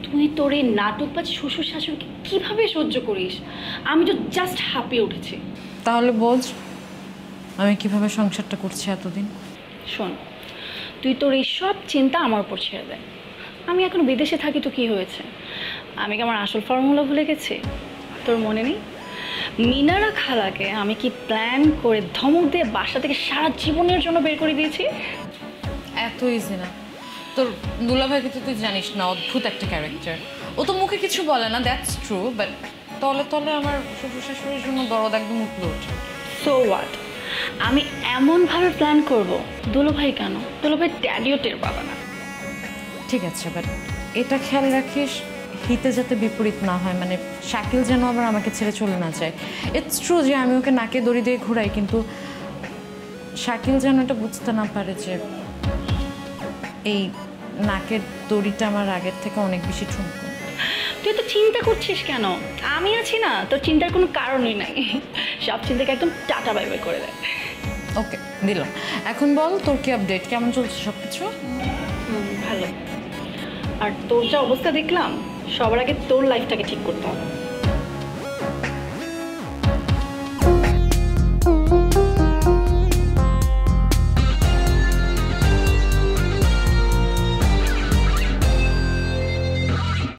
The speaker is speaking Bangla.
তুই তোর এই নাটকবাজ শ্বশুর শাশুড়িকে কিভাবে সহ্য করিস? আমি তো জাস্ট হাঁপিয়ে উঠেছি। তাহলে বোঝ আমি কিভাবে সংসারটা করছি এতদিন। শোন, তুই তোর এই সব চিন্তা আমার উপর ছেড়ে দে। আমি এখন বিদেশে থাকি তো কি হয়েছে? আমি কি আমার আসল ফর্মুলা ভুলে গেছি? তোর মনে নেই মিনারা খালাকে আমি কি প্ল্যান করে ধমক দিয়ে বাসা থেকে সারা জীবনের জন্য বের করে দিয়েছি? এত ইজি না। তোর দুলাভাইকে তো তুই জানিস না, অদ্ভুত একটা ক্যারেক্টার। ও তো মুখে কিছু বলে না, দ্যাটস ট্রু, বাট তলে তলে আমার শ্বশুর শাশুড়ির জন্য দরদ একদম উঠলো ওঠে। So what? আমি এমনভাবে প্ল্যান করব, দুলোভাই কেন, দুলোভাই ড্যাডিও টের পাবে না। ঠিক আছে, বাট এটা খেয়াল রাখিস হিতে যাতে বিপরীত না হয়, মানে শাকিল যেন আবার আমাকে ছেড়ে চলে না যায়। ইটস ট্রু যে আমি ওকে নাকে দড়ি দিয়ে ঘুরাই, কিন্তু শাকিল যেন এটা বুঝতে না পারে যে এই নাকের দড়িটা আমার আগের থেকে অনেক বেশি ঠুনকো। তুই তো চিন্তা করছিস কেন? আমি আছি না, তোর চিন্তার কোনো কারণই নাই। সব চিন্তাকে একদম টাটা বাই বাই করে দেয়। ওকে, দিলাম। এখন বল তোর কি আপডেট, কেমন চলছে সব কিছু? ভালো। আর তোর যা অবস্থা দেখলাম, সবার আগে তোর লাইফটাকে ঠিক করতে হবে।